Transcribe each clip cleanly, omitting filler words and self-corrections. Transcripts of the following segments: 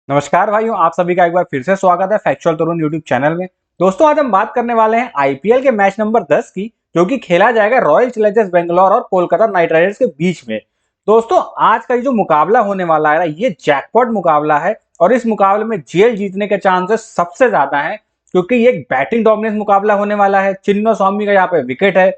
नमस्कार भाइयों, आप सभी का एक बार फिर से स्वागत है फैक्चुअल तरुण यूट्यूब चैनल में। दोस्तों, आज हम बात करने वाले हैं आईपीएल के मैच नंबर 10 की, जो कि खेला जाएगा रॉयल चैलेंजर्स बेंगलोर और कोलकाता नाइट राइडर्स के बीच में। दोस्तों, आज का ये जो मुकाबला होने वाला है ना, ये जैकपॉट मुकाबला है और इस मुकाबले में जीएल जीतने के चांसेस सबसे ज्यादा हैं, क्योंकि ये एक बैटिंग डोमिनेंस मुकाबला होने वाला है। चिन्नो स्वामी का यहाँ पे विकेट है,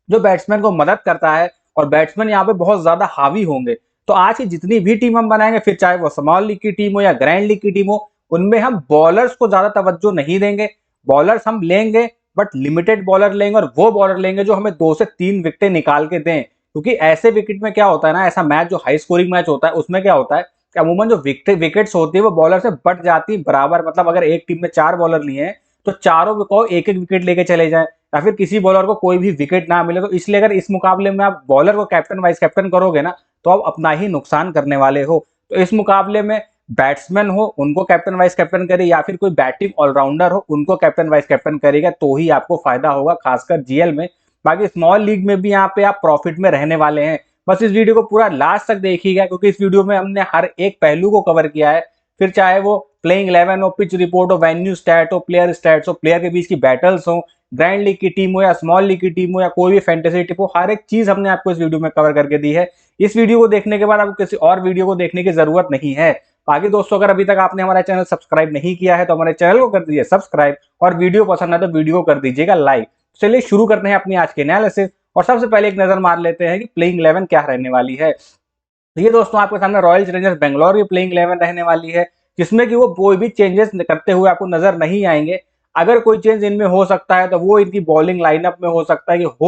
जो बैट्समैन को मदद करता है और बैट्समैन यहाँ पे बहुत ज्यादा हावी होंगे। तो आज की जितनी भी टीम हम बनाएंगे, फिर चाहे वो स्मॉल लीग की टीम हो या ग्रैंड लीग की टीम हो, उनमें हम बॉलर्स को ज्यादा तवज्जो नहीं देंगे। बॉलर्स हम लेंगे, बट लिमिटेड बॉलर लेंगे, और वो बॉलर लेंगे जो हमें 2 से 3 विकेटें निकाल के दें। क्योंकि ऐसे विकेट में क्या होता है ना, ऐसा मैच जो हाई स्कोरिंग मैच होता है उसमें क्या होता है कि अमूमन जो विकेट्स होती है वो बॉलर से बट जाती है बराबर। मतलब अगर एक टीम में 4 बॉलर लिए हैं तो चारों को एक एक विकेट लेके चले जाए, या फिर किसी बॉलर को कोई भी विकेट ना मिले। तो इसलिए अगर इस मुकाबले में आप बॉलर को कैप्टन वाइस कैप्टन करोगे ना, तो आप अपना ही नुकसान करने वाले हो। तो इस मुकाबले में बैट्समैन हो उनको कैप्टन वाइस कैप्टन करे, या फिर कोई बैटिंग ऑलराउंडर हो उनको कैप्टन वाइस कैप्टन करेगा, तो ही आपको फायदा होगा, खासकर जीएल में। बाकी स्मॉल लीग में भी यहाँ पे आप प्रॉफिट में रहने वाले हैं। बस इस वीडियो को पूरा लास्ट तक देखिएगा, क्योंकि इस वीडियो में हमने हर एक पहलू को कवर किया है। फिर चाहे वो प्लेइंग 11 हो, पिच रिपोर्ट हो, वेन्यू स्टैट हो, प्लेयर स्टैट्स हो, प्लेयर के बीच की बैटल्स हो, ग्रैंड लीग की टीम हो या स्मॉल लीग की टीम हो या कोई भी फैंटेसी टीम हो, हर एक चीज हमने आपको इस वीडियो में कवर करके दी है। इस वीडियो को देखने के बाद आपको किसी और वीडियो को देखने की जरूरत नहीं है। बाकी दोस्तों, अगर अभी तक आपने हमारा चैनल सब्सक्राइब नहीं किया है तो हमारे चैनल को कर दीजिए सब्सक्राइब, और वीडियो पसंद है तो वीडियो को कर दीजिएगा लाइक। चलिए शुरू करते हैं अपनी आज के एनालिसिस, और सबसे पहले एक नजर मार लेते हैं कि प्लेइंग 11 क्या रहने वाली है। तो ये दोस्तों आपके सामने रॉयल चैलेंजर्स बेंगलोर की प्लेइंग 11 रहने वाली है, जिसमें कि वो कोई भी चेंजेस करते हुए आपको नजर नहीं आएंगे। अगर कोई चेंज इनमें हो सकता है तो वो इनकी बॉलिंग लाइनअप में हो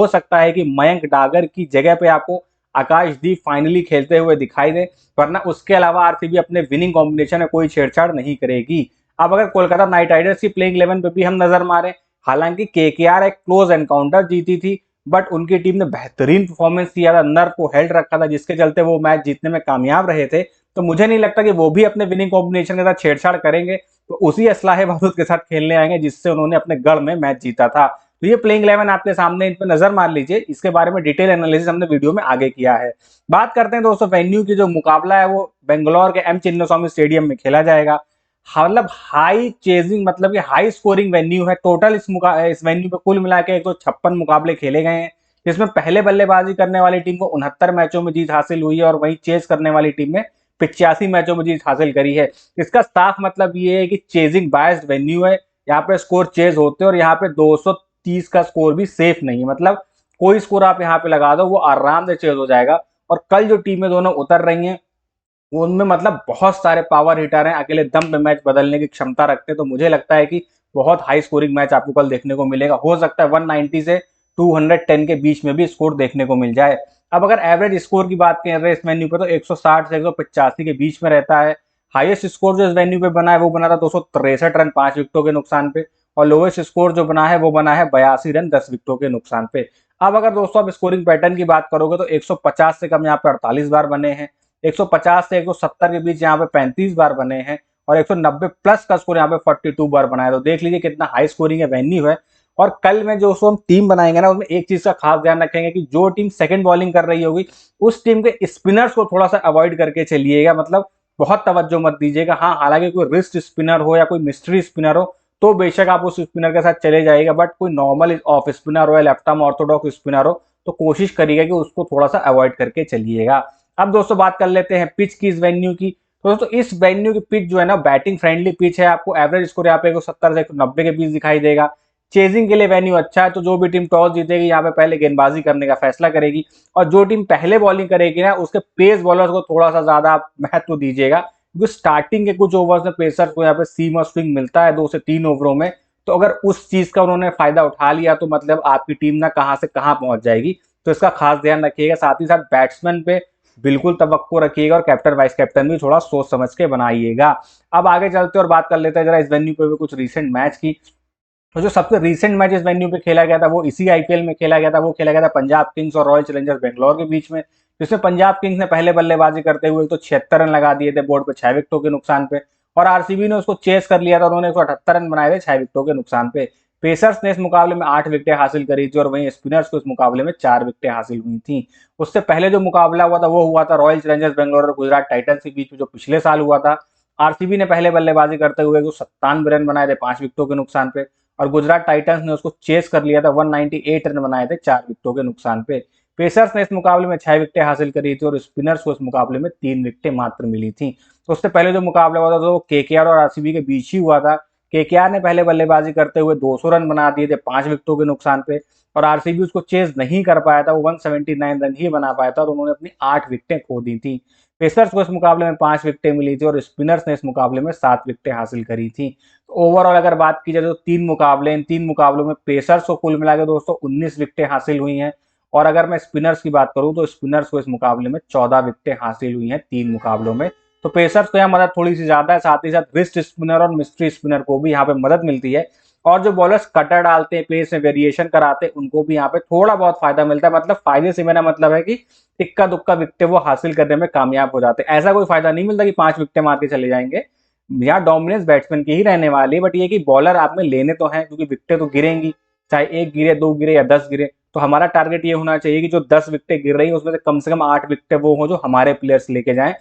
सकता है कि मयंक डागर की जगह पे आपको आकाशदीप फाइनली खेलते हुए दिखाई दे, वरना उसके अलावा आरसीबी अपने विनिंग कॉम्बिनेशन में कोई छेड़छाड़ नहीं करेगी। अब अगर कोलकाता नाइट राइडर्स की प्लेइंग 11 पे भी हम नजर मारें, हालांकि केकेआर एक क्लोज एनकाउंटर जीती थी, बट उनकी टीम ने बेहतरीन परफॉर्मेंस किया था, नर्व को हेल्ड रखा था, जिसके चलते वो मैच जीतने में कामयाब रहे थे। तो मुझे नहीं लगता कि वो भी अपने विनिंग कॉम्बिनेशन के साथ छेड़छाड़ करेंगे, तो उसी असलाहे बारूद के साथ खेलने आएंगे जिससे उन्होंने अपने गढ़ में मैच जीता था। तो ये प्लेइंग 11 आपके सामने, इन पर नजर मार लीजिए। इसके बारे में डिटेल एनालिसिस हमने वीडियो में आगे किया है। बात करते हैं दोस्तों वेन्यू की। जो मुकाबला है वो बेंगलोर के एम चिन्नास्वामी स्टेडियम में खेला जाएगा। मतलब हाई चेजिंग, मतलब कि हाई स्कोरिंग वेन्यू है। टोटल इस वेन्यू पे कुल मिला के 156 मुकाबले खेले गए हैं, जिसमें पहले बल्लेबाजी करने वाली टीम को 69 मैचों में जीत हासिल हुई है, और वहीं चेज करने वाली टीम ने 85 मैचों में जीत हासिल करी है। इसका साफ मतलब ये है कि चेजिंग बायस्ड वेन्यू है। यहाँ पे स्कोर चेज होते हैं, और यहाँ पे 230 का स्कोर भी सेफ नहीं है। मतलब कोई स्कोर आप यहाँ पे लगा दो वो आराम से चेज हो जाएगा। और कल जो टीमें दोनों उतर रही हैं उनमें मतलब बहुत सारे पावर हिटर हैं, अकेले दम पे मैच बदलने की क्षमता रखते हैं। तो मुझे लगता है कि बहुत हाई स्कोरिंग मैच आपको कल देखने को मिलेगा। हो सकता है 190 से 210 के बीच में भी स्कोर देखने को मिल जाए। अब अगर एवरेज स्कोर की बात करें इस वेन्यू पे, तो 160 से 185 के बीच में रहता है। हाईएस्ट स्कोर जो इस वेन्यू पे बना है वो बना था 263 रन 5 विकेटों के नुकसान पे, और लोवेस्ट स्कोर जो बना है वो बना है 82 रन 10 विकेटों के नुकसान पे। अब अगर दोस्तों आप स्कोरिंग पैटर्न की बात करोगे तो 150 से कम यहाँ पे 48 बार बने हैं, 150 से 170 के बीच यहाँ पे 35 बार बने हैं, और 190 प्लस का स्कोर यहाँ पे 42 बार बना है। तो देख लीजिए कितना हाई स्कोरिंग है वेन्यू है। और कल में जो हम टीम बनाएंगे ना, उसमें एक चीज का खास ध्यान रखेंगे कि जो टीम सेकंड बॉलिंग कर रही होगी उस टीम के स्पिनर्स को थोड़ा सा अवॉइड करके चलिएगा। मतलब बहुत तवज्जो मत दीजिएगा। हाँ, हालांकि कोई रिस्ट स्पिनर हो या कोई मिस्ट्री स्पिनर हो तो बेशक आप उस स्पिनर के साथ चले जाइएगा, बट कोई नॉर्मल ऑफ स्पिनर हो या लेफ्ट आर्म ऑर्थोडॉक्स स्पिनर हो तो कोशिश करिएगा कि उसको थोड़ा सा अवॉइड करके चलिएगा। अब दोस्तों बात कर लेते हैं पिच की, इस वेन्यू की। तो दोस्तों इस वेन्यू की पिच जो है ना, बैटिंग फ्रेंडली पिच है। आपको एवरेज स्कोर यहाँ पे 170 से 190 के बीच दिखाई देगा। चेजिंग के लिए वेन्यू अच्छा है, तो जो भी टीम टॉस जीतेगी यहाँ पे पहले गेंदबाजी करने का फैसला करेगी, और जो टीम पहले बॉलिंग करेगी ना उसके पेस बॉलर्स को थोड़ा सा ज्यादा महत्व दीजिएगा, क्योंकि स्टार्टिंग के कुछ ओवर्स में पेसर्स को यहाँ पे सीम और स्विंग मिलता है 2 से 3 ओवरों में। तो अगर उस चीज का उन्होंने फायदा उठा लिया तो मतलब आपकी टीम ना कहां से कहां पहुंच जाएगी। तो इसका खास ध्यान रखिएगा। साथ ही साथ बैट्समैन पे बिल्कुल तवक्को रखिएगा, और कैप्टन वाइस कैप्टन भी थोड़ा सोच समझ के बनाइएगा। अब आगे चलते और बात कर लेते हैं जरा इस वेन्यू पे भी कुछ रीसेंट मैच की। तो जो सबसे रीसेंट मैच इस वेन्यू पे खेला गया था वो इसी आईपीएल में खेला गया था। वो खेला गया था पंजाब किंग्स और रॉयल चैलेंजर्स बेंगलोर के बीच में, जिसमें पंजाब किंग्स ने पहले बल्लेबाजी करते हुए तो 76 रन लगा दिए थे बोर्ड पे 6 विकेटों के नुकसान पे, और आरसीबी ने उसको चेस कर लिया था। उन्होंने 178 रन बनाए थे 6 विकेटों के नुकसान पे। पेसर्स ने इस मुकाबले में 8 विकेटें हासिल करी थी, और वहीं स्पिनर्स को इस मुकाबले में 4 विकेटें हासिल हुई थी। उससे पहले जो मुकाबला हुआ था वो हुआ था रॉयल चैलेंजर्स बेंगलोर और गुजरात टाइटंस के बीच में, जो पिछले साल हुआ था। आरसीबी ने पहले बल्लेबाजी करते हुए 97 रन बनाए थे 5 विकेटों के नुकसान पे, और गुजरात टाइटंस ने उसको चेस कर लिया था, 198 रन बनाए थे 4 विकेटों के नुकसान पे। पेसर्स ने इस मुकाबले में 6 विकेटें हासिल करी थी और स्पिनर्स को इस मुकाबले में 3 विकेटें मात्र मिली थी। तो उससे पहले जो मुकाबला हुआ था तो केकेआर और आरसीबी के बीच ही हुआ था। केकेआर ने पहले बल्लेबाजी करते हुए 200 रन बना दिए थे 5 विकेटों के नुकसान पे, और आरसीबी उसको चेज नहीं कर पाया था, वो 179 रन ही बना पाया था और उन्होंने अपनी 8 विकेटें खो दी थी। पेसर्स को इस मुकाबले में 5 विकेटें मिली थी और स्पिनर्स ने इस मुकाबले में 7 विकेटें हासिल करी थी। तो ओवरऑल अगर बात की जाए तो 3 मुकाबले, इन 3 मुकाबलों में पेसर्स को कुल मिला के दोस्तों 19 विकेटें हासिल हुई हैं, और अगर मैं स्पिनर्स की बात करूं तो स्पिनर्स को इस मुकाबले में 14 विकेटें हासिल हुई हैं 3 मुकाबलों में। तो पेसर्स को यहाँ मदद थोड़ी सी ज्यादा है, साथ ही साथ रिस्ट स्पिनर और मिस्ट्री स्पिनर को भी यहाँ पे मदद मिलती है, और जो बॉलर्स कटर डालते हैं, पेस में वेरिएशन कराते हैं, उनको भी यहाँ पे थोड़ा बहुत फायदा मिलता है। मतलब फायदे से मेरा मतलब है कि इक्का दुक्का विकेटें वो हासिल करने में कामयाब हो जाते हैं। ऐसा कोई फायदा नहीं मिलता कि 5 विकेटें मार के चले जाएंगे, यहाँ डोमिनेंस बैट्समैन की ही रहने वाली है, बट ये कि बॉलर आप में लेने तो हैं, क्योंकि विकेटें तो गिरेंगी, चाहे 1 गिरे, 2 गिरे या 10 गिरे। तो हमारा टारगेट ये होना चाहिए कि जो 10 विकेटें गिर रही है उसमें से कम 8 विकेटें वो हो जो हमारे प्लेयर्स लेके जाएं,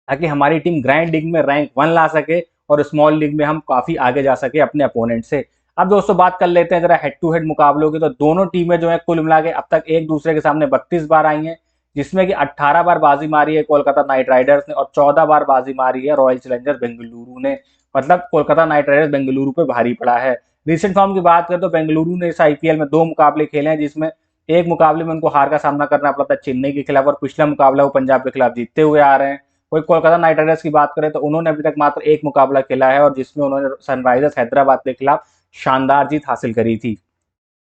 ताकि हमारी टीम ग्रैंड लीग में रैंक 1 ला सके और स्मॉल लीग में हम काफी आगे जा सके अपने अपोनेंट से। अब दोस्तों बात कर लेते हैं जरा हेड टू हेड मुकाबलों की। तो दोनों टीमें जो है कुल मिला के अब तक एक दूसरे के सामने 32 बार आई हैं, जिसमें कि 18 बार बाजी मारी है कोलकाता नाइट राइडर्स ने और 14 बार बाजी मारी है रॉयल चैलेंजर्स बेंगलुरु ने। मतलब कोलकाता नाइट राइडर्स बेंगलुरु पे भारी पड़ा है। रिसेंट फॉर्म की बात करें तो बेंगलुरु ने इस आईपीएल में 2 मुकाबले खेले हैं, जिसमें एक मुकाबले में उनको हार का सामना करना पड़ा था चेन्नई के खिलाफ, और पिछला मुकाबला वो पंजाब के खिलाफ जीतते हुए आ रहे हैं। वही कोलकाता नाइट राइडर्स की बात करें तो उन्होंने अभी तक मात्र एक मुकाबला खेला है, और जिसमें उन्होंने सनराइजर्स हैदराबाद के खिलाफ शानदार जीत हासिल करी थी।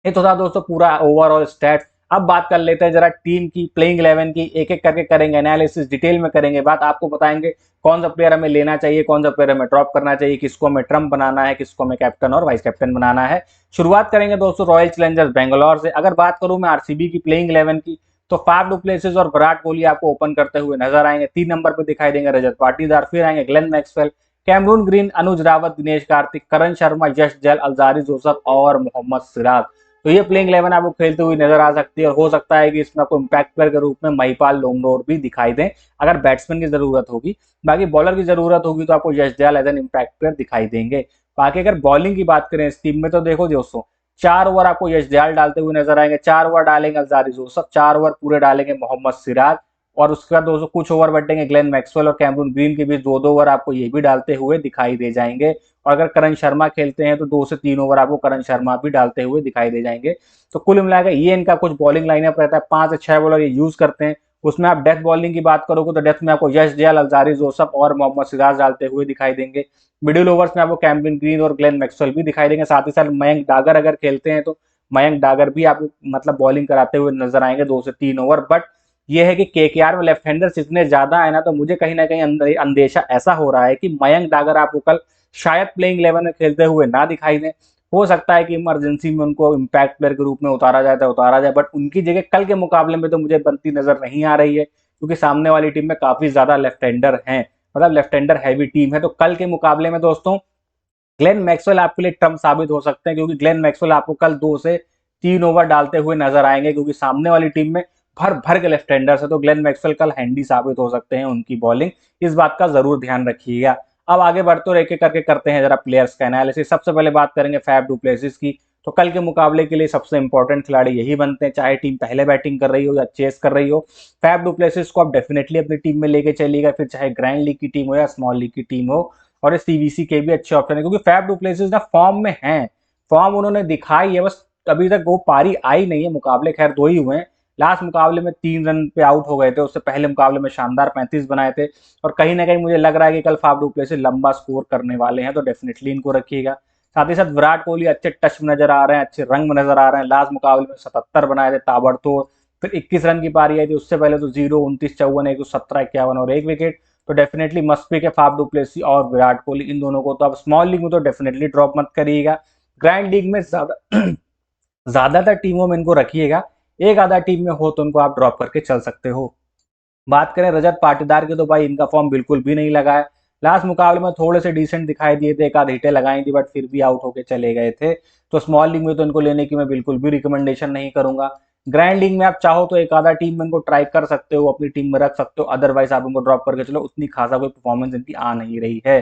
ये तो था दोस्तों पूरा ओवरऑल स्टैट। अब बात कर लेते हैं जरा टीम की, प्लेइंग 11 की, एक एक करके करेंगे एनालिसिस, डिटेल में करेंगे बात, आपको बताएंगे कौन सा प्लेयर हमें लेना चाहिए, कौन सा प्लेयर हमें ड्रॉप करना चाहिए, किसको हमें ट्रम्प बनाना है, किसको हमें कैप्टन और वाइस कैप्टन बनाना है। शुरुआत करेंगे दोस्तों रॉयल चैलेंजर्स बेंगलोर से। अगर बात करूं मैं आरसीबी की प्लेइंग 11 की, तो फाफ डू प्लेसेस और विराट कोहली आपको ओपन करते हुए नजर आएंगे। 3 नंबर पर दिखाई देंगे रजत पाटीदार, फिर आएंगे ग्लेन मैक्सवेल, कैमरून ग्रीन, अनुज रावत, दिनेश कार्तिक, करण शर्मा, यश जैल, अल्जारी जोसफ और मोहम्मद सिराज। तो ये प्लेइंग 11 आपको खेलते हुए नजर आ सकती है, और हो सकता है कि इसमें आपको इम्पैक्ट प्लेयर के रूप में महिपाल लोमरोर भी दिखाई दें अगर बैट्समैन की जरूरत होगी। बाकी बॉलर की जरूरत होगी तो आपको Yash Dayal as an impact player दिखाई देंगे। बाकी अगर बॉलिंग की बात करें इस टीम में तो देखो दोस्तों, 4 ओवर आपको यश दयाल डालते हुए नजर आएंगे, 4 ओवर डालेंगे अल्जारी जोसफ, 4 ओवर पूरे डालेंगे मोहम्मद सिराज, और उसके बाद दोस्तों कुछ ओवर बटेंगे ग्लेन मैक्सवेल और कैमरून ग्रीन के बीच, 2-2 ओवर आपको ये भी डालते हुए दिखाई दे जाएंगे। और अगर करण शर्मा खेलते हैं तो 2 से 3 ओवर आपको करण शर्मा भी डालते हुए दिखाई दे जाएंगे। तो कुल मिलाकर ये इनका कुछ बॉलिंग लाइनअप रहता है, 5 से 6 बॉलर ये यूज करते हैं। उसमें आप डेथ बॉलिंग की बात करोगे तो डेथ में आपको यश दयाल, अल्जारी जोसफ और मोहम्मद सिराज डालते हुए दिखाई देंगे। मिडिल ओवर्स में आपको कैमरून ग्रीन और ग्लेन मैक्सवेल भी दिखाई देंगे, साथ ही साथ मयंक डागर अगर खेलते हैं तो मयंक डागर भी आपको मतलब बॉलिंग कराते हुए नजर आएंगे 2 से 3 ओवर। बट ये है कि केकेआर में लेफ्ट हैंडर्स इतने ज्यादा है ना, तो मुझे कहीं ना कहीं अंदेशा ऐसा हो रहा है कि मयंक डागर आपको कल शायद प्लेइंग 11 में खेलते हुए ना दिखाई दें। हो सकता है कि इमरजेंसी में उनको इम्पैक्ट प्लेयर के रूप में उतारा जाए तो उतारा जाए, बट उनकी जगह कल के मुकाबले में तो मुझे बनती नजर नहीं आ रही है, क्योंकि सामने वाली टीम में काफी ज्यादा लेफ्ट हैंडर हैं, मतलब लेफ्ट हैंडर हैवी टीम है। तो कल के मुकाबले में दोस्तों ग्लेन मैक्सवेल आपके लिए ट्रम्प साबित हो सकते हैं, क्योंकि ग्लेन मैक्सवेल आपको कल 2 से 3 ओवर डालते हुए नजर आएंगे, क्योंकि सामने वाली टीम में भर भर के लेफ्ट हैंडर्स है, तो ग्लेन मैक्सवेल कल हैंडी साबित हो सकते हैं उनकी बॉलिंग, इस बात का जरूर ध्यान रखिएगा। अब आगे बढ़ते और एक एक करके करते हैं जरा प्लेयर्स का एनालिसिस। सबसे पहले बात करेंगे फैफ डू प्लेसिस की। तो कल के मुकाबले के लिए सबसे इंपॉर्टेंट खिलाड़ी यही बनते हैं, चाहे टीम पहले बैटिंग कर रही हो या चेस कर रही हो। फैफ डू प्लेसिस को आप डेफिनेटली अपनी टीम में लेके चलिएगा, फिर चाहे ग्रैंड लीग की टीम हो या स्मॉल लीग की टीम हो, और ये सीवीसी के भी अच्छे ऑप्शन है, क्योंकि फैफ डू प्लेसिस ना फॉर्म में हैं, फॉर्म उन्होंने दिखाई है, बस अभी तक वो पारी आई नहीं है। मुकाबले खैर 2 ही हुए हैं, लास्ट मुकाबले में 3 रन पे आउट हो गए थे, उससे पहले मुकाबले में शानदार 35 बनाए थे, और कहीं ना कहीं मुझे लग रहा है कि कल फाफ डू प्लेसिस लंबा स्कोर करने वाले हैं, तो डेफिनेटली इनको रखिएगा। साथ ही साथ विराट कोहली अच्छे टच में नजर आ रहे हैं, अच्छे रंग में नजर आ रहे हैं, लास्ट मुकाबले में 77 बनाए थे ताबड़तोड़, फिर 21 रन की पारी आई थी, उससे पहले तो 0, 29, 54, 117, 51 और 1 विकेट। तो डेफिनेटली मस्ट पिक है फाफ डू प्लेसी और विराट कोहली, इन दोनों को तो आप स्मॉल लीग में तो डेफिनेटली ड्रॉप मत करिएगा। ग्रैंड लीग में ज्यादातर टीमों में इनको रखिएगा, एक आधा टीम में हो तो उनको आप ड्रॉप करके चल सकते हो। बात करें रजत पाटीदार की तो भाई इनका फॉर्म बिल्कुल भी नहीं लगा है, लास्ट मुकाबले में थोड़े से डिसेंट दिखाई दिए थे, एक आध हिटें लगाई थी, बट फिर भी आउट होके चले गए थे। तो स्मॉल लीग में तो इनको लेने की मैं बिल्कुल भी रिकमेंडेशन नहीं करूंगा। ग्रैंड लीग में आप चाहो तो एक आधा टीम में इनको ट्राई कर सकते हो, अपनी टीम में रख सकते हो, अदरवाइज आप इनको ड्रॉप करके चलो, उतनी खासा कोई परफॉर्मेंस इनकी आ नहीं रही है।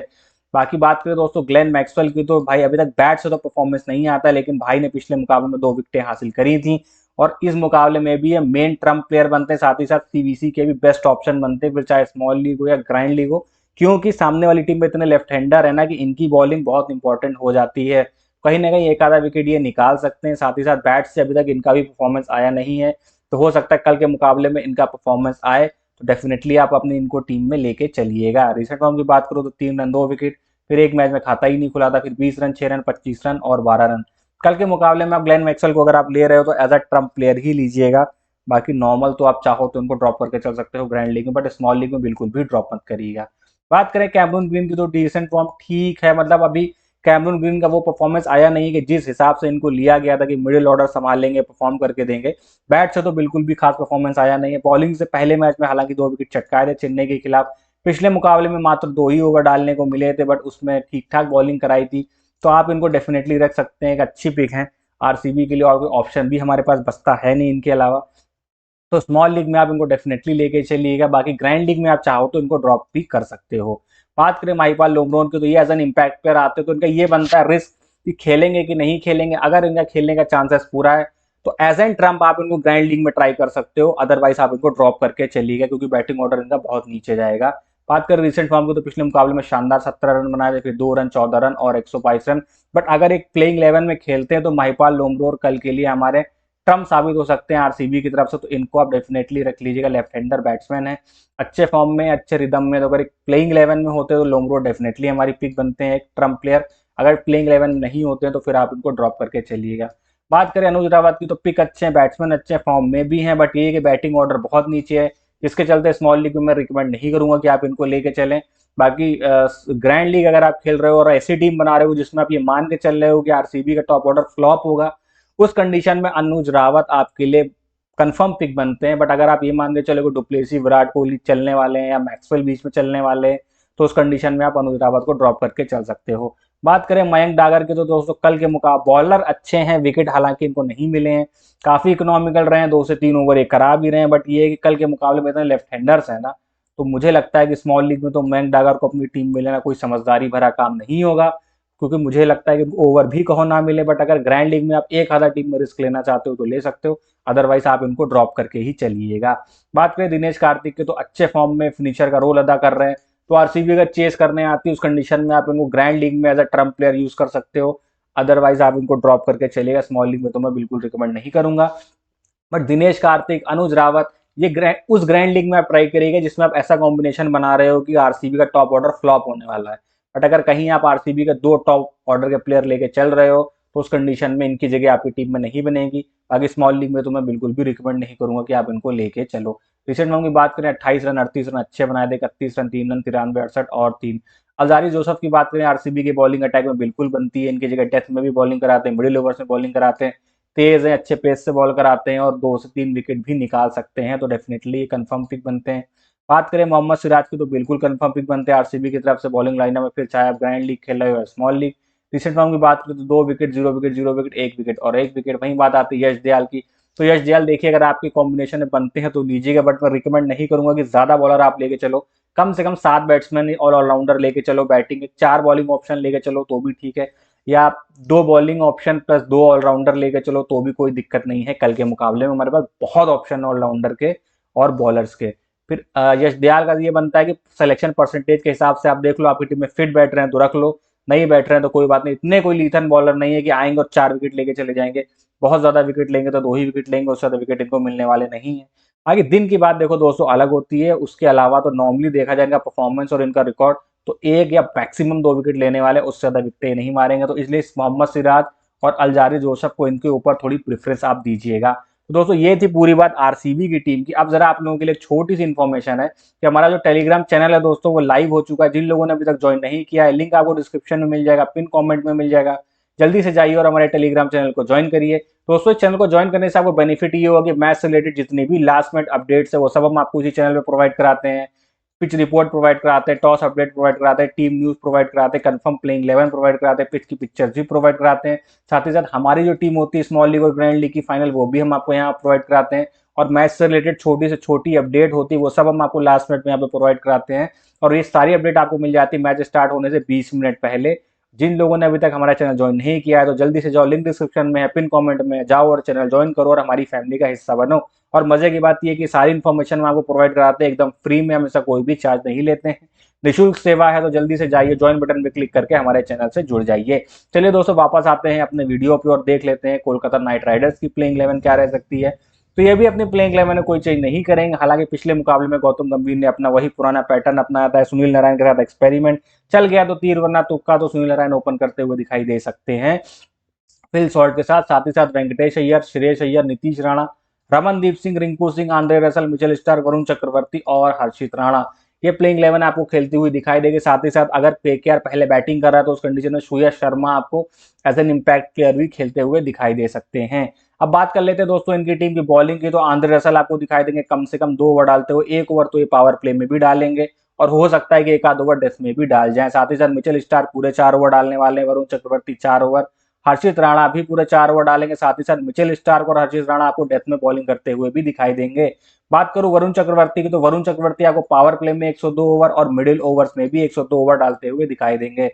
बाकी बात करें दोस्तों ग्लेन मैक्सवेल की, तो भाई अभी तक बैट से तो परफॉर्मेंस नहीं आता, लेकिन भाई ने पिछले मुकाबले में 2 विकेटें हासिल करी थी और इस मुकाबले में भी ये मेन ट्रम्प प्लेयर बनते हैं, साथ ही साथ सीवीसी के भी बेस्ट ऑप्शन बनते हैं, फिर चाहे स्मॉल लीग हो या ग्राइंड लीग हो, क्योंकि सामने वाली टीम में इतने लेफ्ट हैंडर है ना कि इनकी बॉलिंग बहुत इंपॉर्टेंट हो जाती है। कहीं ना कहीं एक आधा विकेट ये निकाल सकते हैं, साथ ही साथ बैट से अभी तक इनका भी परफॉर्मेंस आया नहीं है, तो हो सकता है कल के मुकाबले में इनका परफॉर्मेंस आए, तो डेफिनेटली आप अपनी इनको टीम में लेके चलिएगा। रिसेंट फॉर्म की बात करो तो 3 रन 2 विकेट, फिर एक मैच में खाता ही नहीं खुला था, फिर 20 रन 6 रन 25 रन और 12 रन। कल के मुकाबले में आप ग्लेन मैक्सवेल को अगर आप ले रहे हो तो एज अ ट्रम्प प्लेयर ही लीजिएगा, बाकी नॉर्मल तो आप चाहो तो उनको ड्रॉप करके चल सकते हो ग्रैंड लीग में, बट स्मॉल लीग में बिल्कुल भी ड्रॉप मत करिएगा। बात करें कैमरून ग्रीन की, तो डिसेंट फॉर्म ठीक है, मतलब अभी कैमरून ग्रीन का वो परफॉर्मेंस आया नहीं कि जिस हिसाब से इनको लिया गया था कि मिडिल ऑर्डर संभालेंगे, परफॉर्म करके देंगे। बैट से तो बिल्कुल भी खास परफॉर्मेंस आया नहीं है। बॉलिंग से पहले मैच में हालांकि 2 विकेट चटकाए थे चेन्नई के खिलाफ, पिछले मुकाबले में मात्र 2 ही ओवर डालने को मिले थे, बट उसमें ठीक ठाक बॉलिंग कराई थी, तो आप इनको डेफिनेटली रख सकते हैं, एक अच्छी पिक है आरसीबी के लिए, और कोई ऑप्शन भी हमारे पास बचता है नहीं इनके अलावा, तो स्मॉल लीग में आप इनको डेफिनेटली लेके चलिएगा। बाकी ग्रैंड लीग में आप चाहो तो इनको ड्रॉप भी कर सकते हो। बात करें महिपाल लोमरोन की, तो ये एज एन इम्पैक्ट प्लेयर आते हैं, तो इनका ये बनता है रिस्क कि खेलेंगे कि नहीं खेलेंगे। अगर इनका खेलने का चांसेस पूरा है तो एज एन ट्रम्प आप इनको ग्रैंड लीग में ट्राई कर सकते हो, अदरवाइज आप इनको ड्रॉप करके चलिएगा, क्योंकि बैटिंग ऑर्डर इनका बहुत नीचे जाएगा। बात करें रिसेंट फॉर्म को, तो पिछले मुकाबले में शानदार 17 रन बनाए थे, फिर 2 रन 14 रन और 122 रन। बट अगर एक प्लेइंग 11 में खेलते हैं तो महिपाल लोमरोर कल के लिए हमारे ट्रम्प साबित हो सकते हैं आरसीबी की तरफ से, तो इनको आप डेफिनेटली रख लीजिएगा। लेफ्ट हैंडर बैट्समैन है, अच्छे फॉर्म में, अच्छे रिदम में, तो अगर एक प्लेइंग 11 में होते हैं तो लोमरो डेफिनेटली हमारी पिक बनते हैं एक ट्रम्प प्लेयर। अगर प्लेइंग 11 में नहीं होते हैं तो फिर आप इनको ड्रॉप करके चलिएगा। बात करें अनुज रावत की, तो पिक अच्छे हैं, बैट्समैन अच्छे फॉर्म में भी हैं, बट ये कि बैटिंग ऑर्डर बहुत नीचे है, जिसके चलते स्मॉल लीग में मैं रिकमेंड नहीं करूंगा कि आप इनको लेके चलें। बाकी ग्रैंड लीग अगर आप खेल रहे हो और ऐसी टीम बना रहे हो जिसमें आप ये मान के चल रहे हो कि आरसीबी का टॉप ऑर्डर फ्लॉप होगा, उस कंडीशन में अनुज रावत आपके लिए कंफर्म पिक बनते हैं। बट अगर आप ये मान के चले डुप्लेसी विराट कोहली चलने वाले हैं या मैक्सवेल बीच में चलने वाले हैं, तो उस कंडीशन में आप अनुज रावत को ड्रॉप करके चल सकते हो। बात करें मयंक डागर के, तो दोस्तों कल के मुकाबले बॉलर अच्छे हैं, विकेट हालांकि इनको नहीं मिले हैं, काफी इकोनॉमिकल रहे हैं, 2 से 3 ओवर ये करा भी रहे हैं, बट ये कि कल के मुकाबले में इतने लेफ्ट हैंडर्स है ना, तो मुझे लगता है कि स्मॉल लीग में तो मयंक डागर को अपनी टीम में लेना कोई समझदारी भरा काम नहीं होगा, क्योंकि मुझे लगता है कि उनको ओवर भी कहो ना मिले। बट अगर ग्रैंड लीग में आप एक आधा टीम में रिस्क लेना चाहते हो तो ले सकते हो, अदरवाइज आप इनको ड्रॉप करके ही चलिएगा। बात करें दिनेश कार्तिक के, तो अच्छे फॉर्म में फिनिशर का रोल अदा कर रहे हैं, तो आरसीबी अगर चेस करने आती है उस कंडीशन में आप इनको ग्रैंड लीग में as a trump player use कर सकते हो, अदरवाइज आप इनको ड्रॉप करके चलिएगा। स्मॉल लीग में तो मैं बिल्कुल रिकमेंड नहीं करूंगा। बट दिनेश कार्तिक, अनुज रावत, ये उस ग्रैंड लीग में आप ट्राई करिएगा जिसमें आप ऐसा कॉम्बिनेशन बना रहे हो कि आरसीबी का टॉप ऑर्डर फ्लॉप होने वाला है। बट अगर कहीं आप आरसीबी के 2 टॉप ऑर्डर के प्लेयर लेके चल रहे हो तो उस कंडीशन में इनकी जगह आपकी टीम में नहीं बनेगी। बाकी स्मॉल लीग में तो मैं बिल्कुल भी रिकमेंड नहीं करूंगा कि आप इनको लेके चलो। रिसेंट में की बात करें, 28 रन 38 रन अच्छे बनाए थे, 31 रन 3 रन 93 68 और 3। अजारी जोसफ की बात करें, आरसीबी की बॉलिंग अटैक में बिल्कुल बनती है, इनकी जगह डेथ में भी बॉलिंग कराते हैं, मिडिल ओवर्स में बॉलिंग कराते हैं, तेज है, अच्छे पेस से बॉल कराते हैं और 2 से 3 विकेट भी निकाल सकते हैं, तो डेफिनेटली कंफर्म पिक बनते हैं। बात करें मोहम्मद सिराज की, तो बिल्कुल कंफर्म पिक बनते हैं आरसीबी की तरफ से बॉलिंग लाइनअप में, फिर चाहे आप ग्रैंड लीग खेल रहे हो या स्मॉल लीग। रिसेंट फॉर्म की बात करें तो 2 विकेट 0 विकेट 0 विकेट 1 विकेट और 1 विकेट। वहीं बात आती है यश दयाल की, तो यश दयाल देखिए अगर आपके कॉम्बिनेशन में बनते हैं तो लीजिएगा, बट मैं रिकमेंड नहीं करूंगा कि ज्यादा बॉलर आप लेके चलो, कम से कम 7 बैट्समैन और ऑलराउंडर लेके चलो, बैटिंग के 4 बॉलिंग ऑप्शन लेके चलो तो भी ठीक है, या 2 बॉलिंग ऑप्शन प्लस 2 ऑलराउंडर लेके चलो तो भी कोई दिक्कत नहीं है। कल के मुकाबले में हमारे पास बहुत ऑप्शन है ऑलराउंडर के और बॉलर्स के। फिर यश दयाल का ये बनता है कि सिलेक्शन परसेंटेज के हिसाब से आप देख लो, आपकी टीम में फिट बैठ रहे हैं तो रख लो, नहीं बैठ रहे हैं तो कोई बात नहीं, इतने कोई लीथन बॉलर नहीं है कि आएंगे और 4 विकेट लेके चले जाएंगे। बहुत ज्यादा विकेट लेंगे तो 2 ही विकेट लेंगे, उससे ज्यादा विकेट इनको मिलने वाले नहीं है। आगे दिन की बात देखो दोस्तों अलग होती है, उसके अलावा तो नॉर्मली देखा जाए इनका परफॉर्मेंस और इनका रिकॉर्ड, तो एक या मैक्सिमम 2 विकेट लेने वाले, उससे ज्यादा विकेट नहीं मारेंगे, तो इसलिए मोहम्मद सिराज और अलजारी जोसफ को इनके ऊपर थोड़ी प्रेफरेंस आप दीजिएगा। तो दोस्तों ये थी पूरी बात आरसीबी की टीम की। अब जरा आप लोगों के लिए छोटी सी इन्फॉर्मेशन है कि हमारा जो टेलीग्राम चैनल है दोस्तों वो लाइव हो चुका है, जिन लोगों ने अभी तक ज्वाइन नहीं किया है लिंक आपको डिस्क्रिप्शन में मिल जाएगा, पिन कमेंट में मिल जाएगा, जल्दी से जाइए और हमारे टेलीग्राम चैनल को ज्वाइन करिए। दोस्तों इस चैनल को ज्वाइन करने से आपको बेनिफिट ये होगा कि मैच से रिलेटेड जितनी भी लास्ट मिनट अपडेट्स है वो सब हम आपको इसी चैनल पे प्रोवाइड कराते हैं। पिच रिपोर्ट प्रोवाइड कराते हैं, टॉस अपडेट प्रोवाइड कराते हैं, टीम न्यूज प्रोवाइड कराते हैं, कंफर्म प्लेइंग 11 प्रोवाइड कराते हैं, पिच की पिक्चर्स भी प्रोवाइड कराते हैं। साथ ही साथ हमारी जो टीम होती है स्मॉल लीग और ग्रैंड लीग की फाइनल, वो भी हम आपको यहाँ प्रोवाइड कराते हैं। और मैच से रिलेटेड छोटी से छोटी अपडेट होती है वो सब हम आपको लास्ट मिनट में यहाँ पे प्रोवाइड कराते हैं। और ये सारी अपडेट आपको मिल जाती है मैच स्टार्ट होने से 20 मिनट पहले। जिन लोगों ने अभी तक हमारा चैनल ज्वाइन नहीं किया है तो जल्दी से जाओ, लिंक डिस्क्रिप्शन में है, पिन कमेंट में जाओ और चैनल ज्वाइन करो और हमारी फैमिली का हिस्सा बनो। और मजे की बात यह कि सारी इन्फॉर्मेशन हम आपको प्रोवाइड कराते हैं एकदम फ्री में, हमेशा कोई भी चार्ज नहीं लेते हैं, निःशुल्क सेवा है। तो जल्दी से जाइए, ज्वाइन बटन पे क्लिक करके हमारे चैनल से जुड़ जाइए। चलिए दोस्तों, वापस आते हैं अपने वीडियो पे और देख लेते हैं कोलकाता नाइट राइडर्स की प्लेइंग 11 क्या रह सकती है। तो ये भी अपनी प्लेइंग 11 में कोई चेंज नहीं करेंगे। हालांकि पिछले मुकाबले में गौतम गंभीर ने अपना वही पुराना पैटर्न अपनाया था, सुनील नारायण के साथ एक्सपेरिमेंट चल गया तो तीर वरना तुक्का, तो सुनील नारायण ओपन करते हुए दिखाई दे सकते हैं फिल सॉल्ट के साथ। साथ ही साथ Venkatesh Iyer, Shreyas Iyer, Nitish Rana, Ramandeep Singh, Rinku Singh, Andre Russell, Mitchell Starc, Varun Chakravarthy और हर्षित राणा, ये प्लेइंग 11 आपको खेलती हुई दिखाई देगी। साथ ही साथ अगर केकेआर पहले बैटिंग कर रहा है तो उस कंडीशन में सुयश शर्मा आपको एज एन इम्पैक्ट प्लेयर भी खेलते हुए दिखाई दे सकते हैं। अब बात कर लेते हैं दोस्तों इनकी टीम की बॉलिंग की। तो आंद्रे रसल आपको दिखाई देंगे कम से कम 2 ओवर डालते हुए, 1 ओवर तो ये पावर प्ले में भी डालेंगे और हो सकता है कि एक आध ओवर डेथ में भी डाल जाए। साथ ही साथ मिचेल स्टार्क पूरे 4 ओवर डालने वाले हैं, वरुण चक्रवर्ती 4 ओवर, हर्षित राणा भी पूरे 4 ओवर डालेंगे। साथ ही साथ मिचेल स्टार्क और हर्षित राणा आपको डेथ में बॉलिंग करते हुए भी दिखाई देंगे। बात करूं वरुण चक्रवर्ती की, तो वरुण चक्रवर्ती आपको पावर प्ले में 102 ओवर और मिडिल ओवर्स में भी 102 ओवर डालते हुए दिखाई देंगे।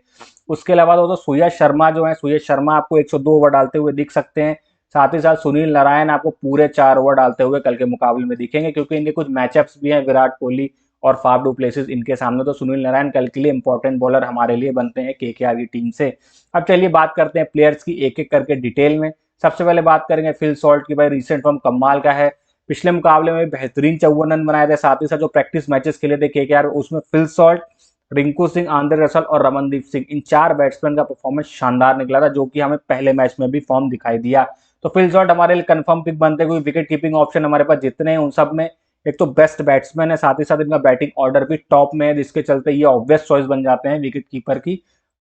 उसके अलावा दोस्तों सुयश शर्मा जो है, सुयश शर्मा आपको 102 ओवर डालते हुए दिख सकते हैं। साथ ही साथ सुनील नारायण आपको पूरे 4 ओवर डालते हुए कल के मुकाबले में दिखेंगे, क्योंकि इनके कुछ मैचअप्स भी हैं विराट कोहली और फाफ डू प्लेसिस इनके सामने। तो सुनील नारायण कल के लिए इंपॉर्टेंट बॉलर हमारे लिए बनते हैं केकेआर की टीम से। अब चलिए बात करते हैं प्लेयर्स की एक एक करके डिटेल में। सबसे पहले बात करेंगे फिल सॉल्ट की। भाई रिसेंट फॉर्म कमाल का है, पिछले मुकाबले में बेहतरीन 54 रन बनाए थे। साथ ही साथ जो प्रैक्टिस मैचेस खेले थे केकेआर, उसमें Phil Salt, Rinku Singh, Andre Russell और रमनदीप सिंह, इन 4 बैट्समैन का परफॉर्मेंस शानदार निकला था, जो कि हमें पहले मैच में भी फॉर्म दिखाई दिया। तो फिल सॉल्ट हमारे लिए कंफर्म पिक बनते हुए, विकेट कीपिंग ऑप्शन हमारे पास जितने हैं उन सब में एक तो बेस्ट बैट्समैन है, साथ ही साथ इनका बैटिंग ऑर्डर भी टॉप में है, जिसके चलते ये ऑब्वियस चॉइस बन जाते हैं विकेट कीपर की।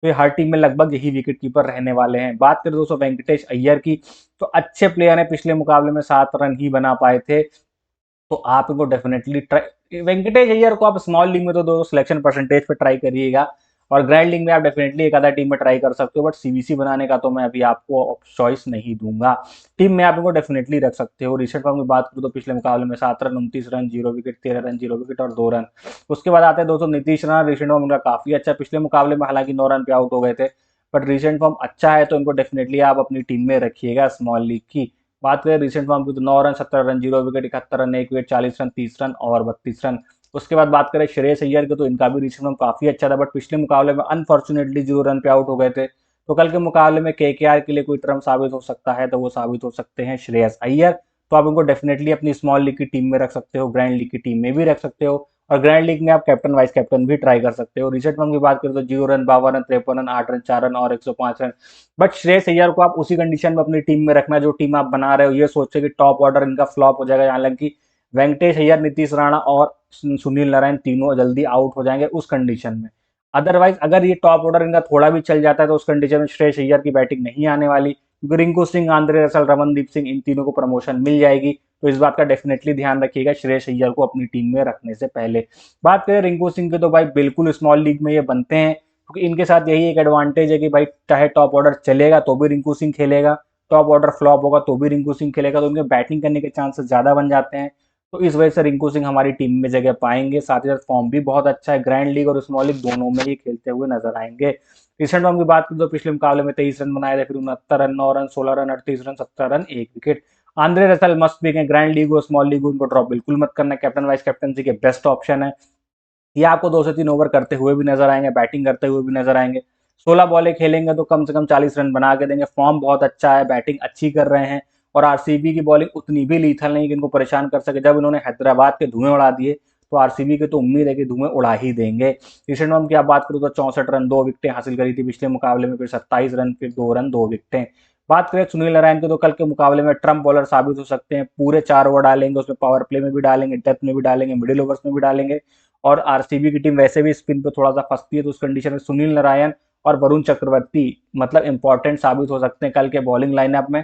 तो ये हर टीम में लगभग यही विकेट कीपर रहने वाले हैं। बात करें दोस्तों वेंकटेश अय्यर की, तो अच्छे प्लेयर है, पिछले मुकाबले में 7 रन ही बना पाए थे। तो आप इनको डेफिनेटली ट्राई, वेंकटेश अय्यर को आप स्मॉल लीग में तो दो सिलेक्शन परसेंटेज पे ट्राई करिएगा और ग्रैंड लीग में आप डेफिनेटली एक आधा टीम में ट्राई कर सकते हो, बट सीवीसी बनाने का तो मैं अभी आपको चॉइस नहीं दूंगा। टीम में आप इनको डेफिनेटली रख सकते हो। रिसेंट फॉर्म की बात करूँ तो पिछले मुकाबले में 7 run, 29 run, 0 wicket, 13 run, 0 wicket और 2 रन। उसके बाद आते हैं दोस्तों नीतीश राणा। रिसेंट फॉर्म उनका काफी अच्छा, पिछले मुकाबले में हालांकि 9 रन पे आउट हो गए थे, बट रिसेंट फॉर्म अच्छा है तो इनको डेफिनेटली आप अपनी टीम में रखिएगा स्मॉल लीग की। बात करें रिसेंट फॉर्म की तो 9 run, 17 run, 0 wicket, 71 run, 1 wicket, 40 run, 30 run और 32 रन। उसके बाद बात करें श्रेयस अय्यर की, तो इनका भी रिसेंट फॉर्म काफी अच्छा था, बट पिछले मुकाबले में अनफॉर्चुनेटली 0 रन पे आउट हो गए थे। तो कल के मुकाबले में केकेआर के लिए कोई टर्म साबित हो सकता है, तो वो साबित हो सकते हैं श्रेयस अय्यर। तो आप इनको डेफिनेटली अपनी स्मॉल लीग की टीम में रख सकते हो, ग्रैंड लीग की टीम में भी रख सकते हो, और ग्रैंड लीग में आप कैप्टन वाइस कैप्टन भी ट्राई कर सकते हो। रिसेंट फॉर्म की बात करें तो 0 run, 52 run, 53 run, 8 run, 4 run और 105 रन। बट श्रेयस अय्यर को आप उसी कंडीशन में अपनी टीम में रखना जो टीम आप बना रहे हो, ये सोचे कि टॉप ऑर्डर इनका फ्लॉप हो जाएगा। हालांकि वेंकटेश अय्यर, नीतीश राणा और सुनील नारायण तीनों जल्दी आउट हो जाएंगे उस कंडीशन में। अदरवाइज अगर ये टॉप ऑर्डर इनका थोड़ा भी चल जाता है तो उस कंडीशन में श्रेयस अय्यर की बैटिंग नहीं आने वाली, क्योंकि रिंकू सिंह, आंद्रे रसल, रमनदीप सिंह, इन तीनों को प्रमोशन मिल जाएगी। तो इस बात का डेफिनेटली ध्यान रखिएगा श्रेयस अय्यर को अपनी टीम में रखने से पहले। बात करें रिंकू सिंह की, तो भाई बिल्कुल स्मॉल लीग में ये बनते हैं, क्योंकि इनके साथ यही एक एडवांटेज है कि भाई चाहे टॉप ऑर्डर चलेगा तो भी रिंकू सिंह खेलेगा, टॉप ऑर्डर फ्लॉप होगा तो भी रिंकू सिंह खेलेगा, तो उनके बैटिंग करने के चांसेस ज्यादा बन जाते हैं। तो इस वजह से रिंकू सिंह हमारी टीम में जगह पाएंगे। साथ ही साथ फॉर्म भी बहुत अच्छा है, ग्रैंड लीग और स्मॉल लीग दोनों में ही खेलते हुए नजर आएंगे। रिसेंट फॉर्म की बात करें तो पिछले मुकाबले में 23 रन बनाए थे, फिर 69 run, 9 run, 16 run, 38 run, 17 run, 1 wicket. Andre Russell must pick है, ग्रैंड लीग और स्मॉल लीग उनको ड्रॉप बिल्कुल मत करना, कैप्टन वाइस कैप्टनसी के बेस्ट ऑप्शन है। ये आपको 2 से 3 ओवर करते हुए भी नजर आएंगे, बैटिंग करते हुए भी नजर आएंगे। 16 बॉलें खेलेंगे तो कम से कम 40 रन बना के देंगे। फॉर्म बहुत अच्छा है, बैटिंग अच्छी कर रहे हैं, और आरसीबी की बॉलिंग उतनी भी लीथल नहीं कि इनको परेशान कर सके। जब इन्होंने हैदराबाद के धुएं उड़ा दिए तो आरसीबी की तो उम्मीद है कि धुएं उड़ा ही देंगे। रिसेंट फॉर्म की आप बात करूँ तो 64 रन, 2 विकेटें हासिल करी थी पिछले मुकाबले में, फिर 27 रन, फिर 2 रन, 2 विकेटें। बात करें सुनील नारायण की, तो कल के मुकाबले में ट्रम्प बॉलर साबित हो सकते हैं। पूरे 4 ओवर डालेंगे, उसमें पावर प्ले में भी डालेंगे, डेथ में भी डालेंगे, मिडिल ओवर्स में भी डालेंगे। और आरसीबी की टीम वैसे भी स्पिन पे थोड़ा सा फंसती है, तो उस कंडीशन में सुनील नारायण और वरुण चक्रवर्ती मतलब इंपॉर्टेंट साबित हो सकते हैं कल के बॉलिंग लाइनअप में।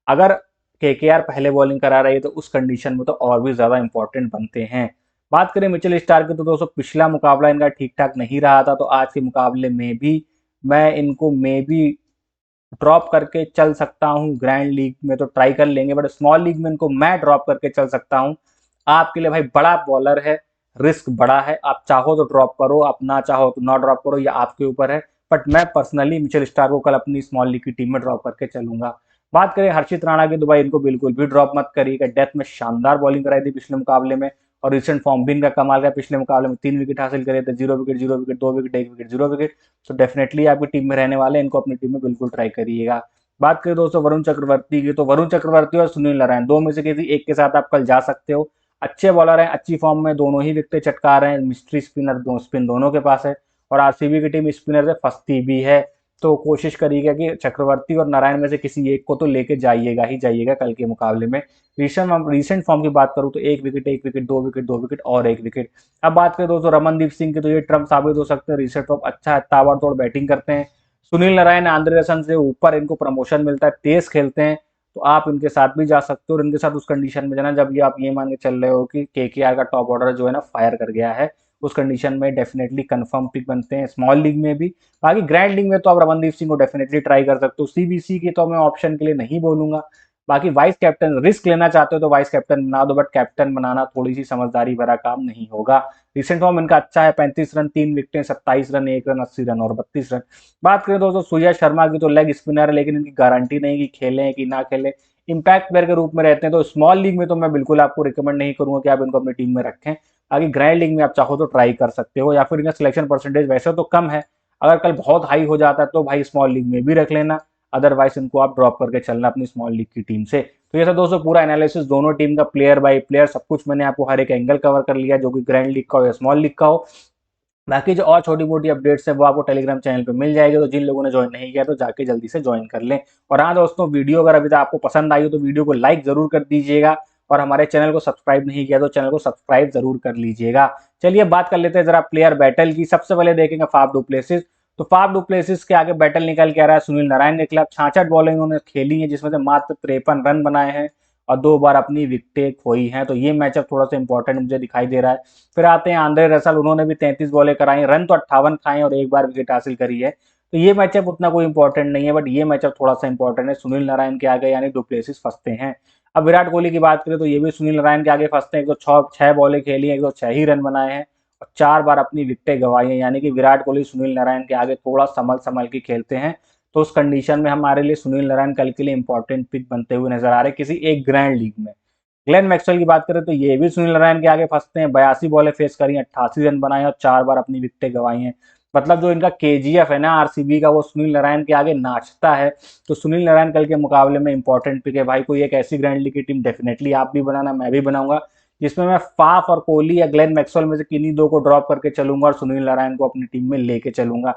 अगर केकेआर पहले बॉलिंग करा रही है तो उस कंडीशन में तो और भी ज्यादा इंपॉर्टेंट बनते हैं। बात करें मिचेल स्टार्क की तो दोस्तों पिछला मुकाबला इनका ठीक ठाक नहीं रहा था, तो आज के मुकाबले में भी मैं इनको मे बी ड्रॉप करके चल सकता हूँ। ग्रैंड लीग में तो ट्राई कर लेंगे, बट स्मॉल लीग में इनको मैं ड्रॉप करके चल सकता हूँ। आपके लिए भाई बड़ा बॉलर है, रिस्क बड़ा है, आप चाहो तो ड्रॉप करो, आप ना चाहो तो ना ड्रॉप करो, ये आपके ऊपर है। बट मैं पर्सनली मिचेल स्टार को कल अपनी स्मॉल लीग की टीम में ड्रॉप करके चलूंगा। बात करें हर्षित राणा की तो भाई इनको बिल्कुल भी ड्रॉप मत करिएगा। डेथ में शानदार बॉलिंग कराई थी पिछले मुकाबले में, और रिसेंट फॉर्म भी इनका कमाल का। पिछले मुकाबले में 3 विकेट हासिल करे थे, 0 wicket 0 wicket 2 wicket 1 wicket 0 wicket. तो डेफिनेटली आपकी टीम में रहने वाले, इनको अपनी टीम में बिल्कुल ट्राई करिएगा। बात करें दोस्तों वरुण चक्रवर्ती की, तो वरुण चक्रवर्ती और सुनील नारायण दो में से किसी एक के साथ आप कल जा सकते हो। अच्छे बॉलर हैं, अच्छी फॉर्म में, दोनों ही विकेट चटका रहे हैं, मिस्ट्री स्पिनर स्पिन दोनों के पास है, और आरसीबी की टीम स्पिनर से फंसती भी है। तो कोशिश करिएगा कि चक्रवर्ती और नारायण में से किसी एक को तो लेके जाइएगा ही जाइएगा कल के मुकाबले में। रीसेंट फॉर्म की बात करूं तो 1 विकेट 1 विकेट 2 विकेट 2 विकेट और 1 विकेट। अब बात करें दोस्तों रमनदीप सिंह की, तो ये ट्रम्प साबित हो सकते हैं। रीसेंट फॉर्म अच्छा है, ताबड़तोड़ बैटिंग करते हैं। सुनील नारायण आंद्रे रसल से ऊपर इनको प्रमोशन मिलता है, तेज खेलते हैं, तो आप इनके साथ भी जा सकते हो। और इनके साथ उस कंडीशन में जाना जब ये आप ये मान के चल रहे हो कि केकेआर का टॉप ऑर्डर जो है ना फायर कर गया है, उस कंडीशन में डेफिनेटली कंफर्म पिक बनते हैं स्मॉल लीग में भी। बाकी ग्रैंड लीग में तो आप रमनदीप सिंह को डेफिनेटली ट्राई कर सकते हो। सीबीसी की तो मैं ऑप्शन के लिए नहीं बोलूंगा। बाकी वाइस कैप्टन रिस्क लेना चाहते हो तो वाइस कैप्टन बना दो, बट कैप्टन बनाना थोड़ी सी समझदारी भरा काम नहीं होगा। रिसेंट फॉर्म इनका अच्छा है, 35 रन 3 विकेटें, 27 रन 1 रन 80 रन और 32 रन। बात करें दोस्तों सूर्या शर्मा की, तो लेग स्पिनर है, लेकिन इनकी गारंटी नहीं कि खेलें कि ना खेलें, इंपैक्ट प्लेयर के रूप में रहते हैं। तो स्मॉल लीग में तो मैं बिल्कुल आपको रिकमेंड नहीं करूंगा कि आप इनको अपनी टीम में रखें। आगे ग्रैंड लीग में आप चाहो तो ट्राई कर सकते हो, या फिर इनका सिलेक्शन परसेंटेज वैसे तो कम है, अगर कल बहुत हाई हो जाता है तो भाई स्मॉल लीग में भी रख लेना, अदरवाइज इनको आप ड्रॉप करके चलना अपनी स्मॉल लीग की टीम से। तो ये सब दोस्तों पूरा एनालिसिस दोनों टीम का प्लेयर बाय प्लेयर सब कुछ मैंने आपको हर एक एंगल कवर कर लिया, जो कि ग्रैंड लीग का हो या स्मॉल लीग का हो। बाकी जो और छोटी मोटी अपडेट्स है वो आपको टेलीग्राम चैनल पे मिल जाएगी, तो जिन लोगों ने ज्वाइन नहीं किया तो जाके जल्दी से ज्वाइन कर लें। और हाँ दोस्तों, वीडियो अगर अभी तक आपको पसंद आई हो तो वीडियो को लाइक जरूर कर दीजिएगा, और हमारे चैनल को सब्सक्राइब नहीं किया तो चैनल को सब्सक्राइब जरूर कर लीजिएगा। चलिए बात कर लेते हैं जरा प्लेयर बैटल की। सबसे पहले देखेंगे फाफ डुप्लेसिस। तो फाफ डुप्लेसिस के आगे बैटल निकल के आ रहा है सुनील नारायण के खिलाफ। 66 बॉलिंग उन्होंने खेली है, जिसमें से मात्र 53 रन बनाए हैं और 2 बार अपनी विकेटें खोई हैं। तो ये मैचअप थोड़ा सा इंपॉर्टेंट मुझे दिखाई दे रहा है। फिर आते हैं आंद्रे रसल, उन्होंने भी 33 बॉलें कराई, रन तो 58 खाए और 1 बार विकेट हासिल करी है। तो ये मैचअप उतना कोई इंपॉर्टेंट नहीं है, बट ये मैचअप थोड़ा सा इंपॉर्टेंट है। सुनील नारायण के आगे यानी डुप्लेसिस फंसते हैं। अब विराट कोहली की बात करें तो ये भी सुनील नारायण के आगे फंसते हैं। 106 बॉलें खेली हैं, 106 ही रन बनाए हैं और 4 बार अपनी विकेटें गंवाई हैं। यानी कि विराट कोहली सुनील नारायण के आगे थोड़ा संभल संभल के खेलते हैं। तो उस कंडीशन में हमारे लिए सुनील नारायण कल के लिए इंपॉर्टेंट पिक बनते हुए नजर आ रहे हैं किसी एक ग्रैंड लीग में। ग्लेन मैक्सवेल की बात करें तो ये भी सुनील नारायण के आगे फंसते हैं। 82 बॉलें फेस करी, 88 रन बनाए और 4 बार अपनी विकेटें गंवाई हैं। मतलब जो इनका केजीएफ है ना आरसीबी का, वो सुनील नारायण के आगे नाचता है। तो सुनील नारायण कल के मुकाबले में इंपॉर्टेंट पिक है भाई। कोई एक ऐसी ग्रैंड लीग की टीम डेफिनेटली आप भी बनाना, मैं भी बनाऊंगा, जिसमें मैं फाफ और कोहली या ग्लेन मैक्सवेल में से किन्हीं दो को ड्रॉप करके चलूंगा और सुनील नारायण को अपनी टीम में लेके चलूंगा।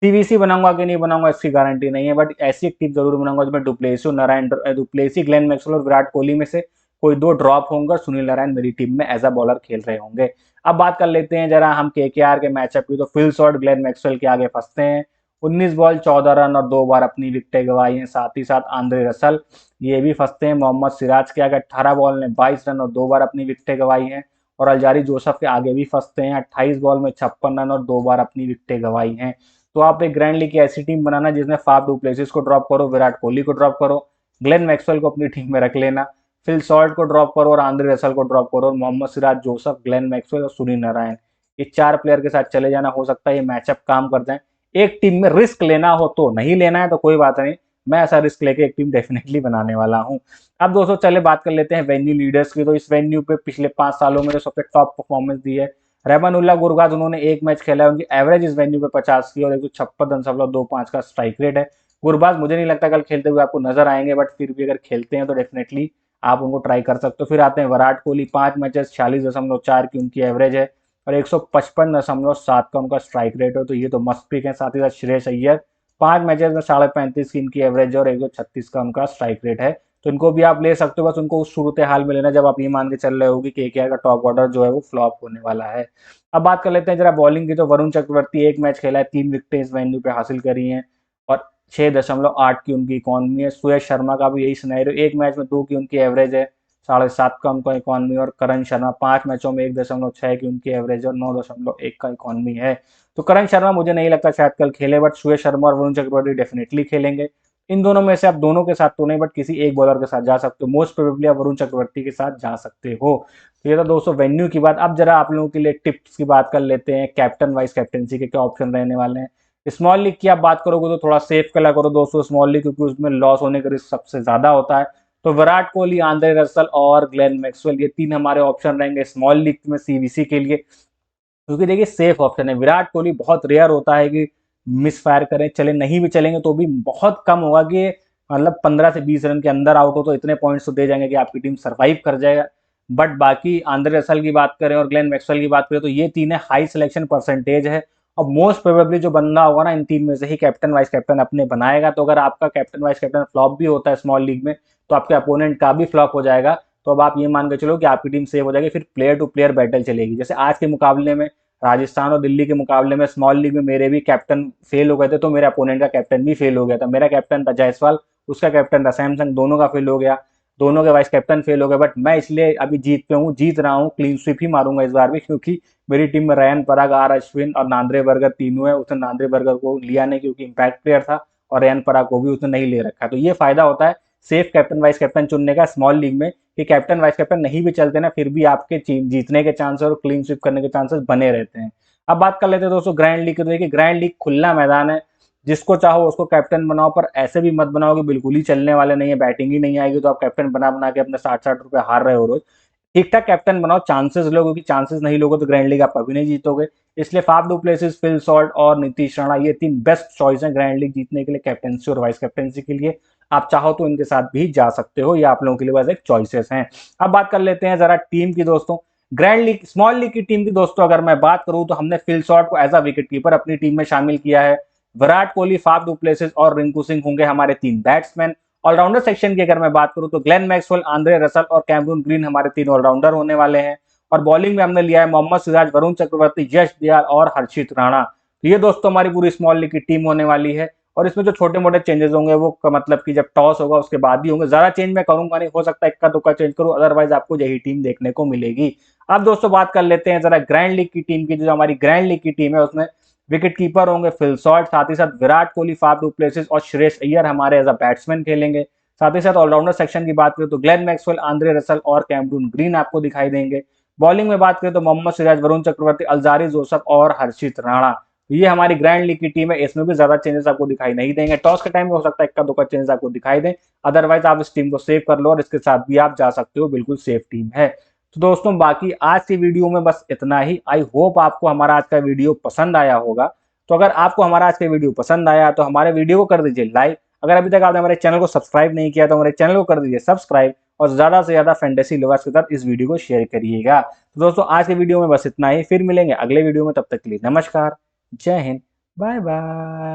सीवीसी बनाऊंगा कि नहीं बनाऊंगा इसकी गारंटी नहीं है, बट ऐसी एक टीम जरूर बनाऊंगा जिसमें du Plessis Narayan, du Plessis Glenn Maxwell और विराट कोहली में से कोई दो ड्रॉप होंगे और सुनील नारायण मेरी टीम में एज अ बॉलर खेल रहे होंगे। अब बात कर लेते हैं जरा हम केकेआर के मैचअप की। तो फिल शॉर्ट ग्लेन मैक्सवेल के आगे फंसते हैं। 19 बॉल 14 रन और 2 बार अपनी विकेटें गंवाई हैं। साथ ही साथ आंद्रे रसल ये भी फंसते हैं। मोहम्मद सिराज के आगे 18 बॉल में 22 रन और 2 बार अपनी विकेटें गंवाई हैं। और अलजारी जोसफ के आगे भी फंसते हैं। 28 बॉल में 56 रन और 2 बार अपनी विकेटें गंवाई हैं। तो आप एक ग्रैंड लीग की ऐसी टीम बनाना जिसमें फाफ डुप्लेसिस को ड्रॉप करो, विराट कोहली को ड्रॉप करो, ग्लेन मैक्सवेल को अपनी टीम में रख लेना, फिल सॉल्ट को ड्रॉप करो और आंद्रे रसल को ड्रॉप करो, और Mohammed Siraj, Joseph, Glenn Maxwell और सुनील नारायण, ये 4 प्लेयर के साथ चले जाना। हो सकता है ये मैचअप काम कर जाए। एक टीम में रिस्क लेना हो तो, नहीं लेना है तो कोई बात नहीं, मैं ऐसा रिस्क लेके एक टीम डेफिनेटली बनाने वाला हूं। अब दोस्तों चले बात कर लेते हैं वेन्यू लीडर्स की। तो इस वेन्यू पे पिछले 5 सालों में जो सबसे टॉप परफॉर्मेंस दी है रहमानुल्लाह गुरबाज, उन्होंने एक मैच खेला है, उनकी एवरेज इस वेन्यू पे 50 की और 156.25 का स्ट्राइक रेट है। गुरबाज मुझे नहीं लगता कल खेलते हुए आपको नजर आएंगे, बट फिर भी अगर खेलते हैं तो डेफिनेटली आप उनको ट्राई कर सकते हो। फिर आते हैं विराट कोहली, 5 मैचेस 46.4 की उनकी एवरेज है और 155.7 का उनका स्ट्राइक रेट है। तो ये तो मस्त पिक है। साथ ही साथ श्रेयस अय्यर, 5 मैचेस में 35.5 की इनकी एवरेज है और 136 का उनका स्ट्राइक रेट है। तो इनको भी आप ले सकते हो, बस उनको उस सूरत हाल में लेना जब आप ये मान के चल रहे हो कि केकेआर का टॉप ऑर्डर जो है वो फ्लॉप होने वाला है। अब बात कर लेते हैं जरा बॉलिंग की। तो वरुण चक्रवर्ती एक मैच खेला है, 3 विकेटें इस वेन्यू पे हासिल करी हैं और 6.8 की उनकी इकॉनमी है। सुयश शर्मा का भी यही सिनेरियो, एक मैच में 2 की उनकी एवरेज है, 7.5 का उनका इकॉनमी, और करण शर्मा 5 मैचों में 1.6 की उनकी एवरेज और 9.1 का इकॉनमी है। तो करण शर्मा मुझे नहीं लगता शायद कल खेले, बट सूर्य शर्मा और वरुण चक्रवर्ती डेफिनेटली खेलेंगे। इन दोनों में से आप दोनों के साथ तो नहीं, बट किसी एक बॉलर के साथ जा सकते हो, मोस्ट प्रोबेबली आप वरुण चक्रवर्ती के साथ जा सकते हो। तो ये था दोस्तों वेन्यू की बात। अब जरा आप लोगों के लिए टिप्स की बात कर लेते हैं, कैप्टन वाइस कैप्टनसी के क्या ऑप्शन रहने वाले हैं। स्मॉल लीग की आप बात करोगे तो थोड़ा सेफ कला करो दोस्तों स्मॉल लीग, क्योंकि उसमें लॉस होने का रिस्क सबसे ज्यादा होता है। तो विराट कोहली, आंद्रे रसल और ग्लेन मैक्सवेल, ये 3 हमारे ऑप्शन रहेंगे स्मॉल लीग में सीवीसी के लिए, क्योंकि देखिए सेफ ऑप्शन है। विराट कोहली बहुत रेयर होता है कि मिस फायर करें, चले नहीं भी चलेंगे तो भी बहुत कम होगा कि मतलब 15 से 20 रन के अंदर आउट हो, तो इतने पॉइंट्स तो दे जाएंगे कि आपकी टीम सर्वाइव कर जाएगा। बट बाकी आंद्रे रसल की बात करें और ग्लेन मैक्सवेल की बात करें तो ये 3 है, हाई सिलेक्शन परसेंटेज है, और मोस्ट प्रोबेबली जो बंदा होगा ना इन 3 में से ही कैप्टन वाइस कैप्टन अपने बनाएगा। तो अगर आपका कैप्टन वाइस कैप्टन फ्लॉप भी होता है स्मॉल लीग में, तो आपके अपोनेंट का भी फ्लॉप हो जाएगा। तो अब आप ये मान के चलो कि आपकी टीम सेव हो जाएगी, फिर प्लेयर टू प्लेयर बैटल चलेगी। जैसे आज के मुकाबले में राजस्थान और दिल्ली के मुकाबले में स्मॉल लीग में मेरे भी कैप्टन फेल हो गए थे, तो मेरे अपोनेंट का कैप्टन भी फेल हो गया था। मेरा कैप्टन था जायसवाल, उसका कैप्टन था सैमसंग, दोनों का फेल हो गया, दोनों के वाइस कैप्टन फेल हो गए। बट मैं इसलिए अभी जीत पे हूँ, जीत रहा हूँ, क्लीन स्वीप ही मारूंगा इस बार भी, क्योंकि मेरी टीम में रैन पराग, आर अश्विन और नांद्रे बर्गर तीनों है। उसने नांद्रे बर्गर को लिया नहीं क्योंकि इम्पैक्ट प्लेयर था, और रैन पराग को भी उसने नहीं ले रखा। तो ये फायदा होता है सेफ कैप्टन वाइस कैप्टन चुनने का स्मॉल लीग में, कि कैप्टन वाइस कैप्टन नहीं भी चलते ना, फिर भी आपके जीतने के चांसेस और क्लीन स्वीप करने के चांसेस बने रहते हैं। अब बात कर लेते हैं दोस्तों ग्रैंड लीग की। तो देखिए ग्रैंड लीग खुला मैदान है, जिसको चाहो उसको कैप्टन बनाओ, पर ऐसे भी मत बनाओ कि बिल्कुल ही चलने वाले नहीं है, बैटिंग ही नहीं आएगी तो आप कैप्टन बना बना के अपने 60-60 रुपए हार रहे हो रोज। ठीक ठाक कैप्टन बनाओ, चांसेस लो, क्योंकि चांसेस नहीं लोगे तो ग्रैंड लीग आप कभी नहीं जीतोगे। इसलिए Faf du Plessis, Phil Salt और नीतीश राणा, ये 3 बेस्ट चॉइस हैं ग्रैंड लीग जीतने के लिए कैप्टनसी और वाइस कैप्टनसी के लिए। आप चाहो तो इनके साथ भी जा सकते हो, ये आप लोगों के लिए बस एक चॉइसेस हैं। अब बात कर लेते हैं जरा टीम की दोस्तों। ग्रैंड लीग स्मॉल लीग की टीम की दोस्तों अगर मैं बात करूं तो हमने फिल सॉल्ट को एज अ विकेट कीपर अपनी टीम में शामिल किया है। Virat Kohli, Faf du Plessis और रिंकू सिंह होंगे हमारे 3 बैट्समैन। ऑलराउंडर सेक्शन की अगर मैं बात करूं तो ग्लेन मैक्सवेल, आंद्रे रसल और कैमरून ग्रीन हमारे 3 ऑलराउंडर होने वाले हैं। और बॉलिंग में हमने लिया है मोहम्मद सिराज, वरुण चक्रवर्ती, यश दयाल और हर्षित राणा। तो ये दोस्तों हमारी पूरी स्मॉल लीग की टीम होने वाली है। और इसमें जो छोटे मोटे चेंजेस होंगे वो मतलब कि जब टॉस होगा उसके बाद ही होंगे, ज्यादा चेंज मैं करूंगा नहीं, हो सकता है इक्का दुक्का चेंज करूं, अदरवाइज आपको यही टीम देखने को मिलेगी। अब दोस्तों बात कर लेते हैं जरा ग्रैंड लीग की टीम की। जो हमारी ग्रैंड लीग की टीम है उसमें विकेट कीपर होंगे फिल सॉल्ट, साथ ही साथ Virat Kohli, Faf du Plessis और श्रेयस अय्यर हमारे एज अ बैट्समैन खेलेंगे। साथ ही साथ ऑलराउंडर सेक्शन की बात करें तो ग्लेन मैक्सवेल, आंद्रे रसल और कैमरून ग्रीन आपको दिखाई देंगे। बॉलिंग में बात करें तो मोहम्मद सिराज, वरुण चक्रवर्ती, अल्जारी जोसफ और हर्षित राणा। ये हमारी ग्रैंड लीग की टीम है, इसमें भी ज्यादा चेंजेस आपको दिखाई नहीं देंगे। टॉस के टाइम में हो सकता है इक्का दुक्का चेंजेस आपको दिखाई दें, अदरवाइज आप इस टीम को सेव कर लो और इसके साथ भी आप जा सकते हो, बिल्कुल सेफ टीम है। तो दोस्तों बाकी आज की वीडियो में बस इतना ही। आई होप आपको हमारा आज का वीडियो पसंद आया होगा। तो अगर आपको हमारा आज का वीडियो पसंद आया तो हमारे वीडियो को कर दीजिए लाइक। अगर अभी तक आपने हमारे चैनल को सब्सक्राइब नहीं किया तो हमारे चैनल को कर दीजिए सब्सक्राइब, और ज्यादा से ज्यादा फैंटेसी लवर्स के साथ इस वीडियो को शेयर करिएगा। तो दोस्तों आज के वीडियो में बस इतना ही, फिर मिलेंगे अगले वीडियो में, तब तक के लिए नमस्कार, जय हिंद, बाय बाय।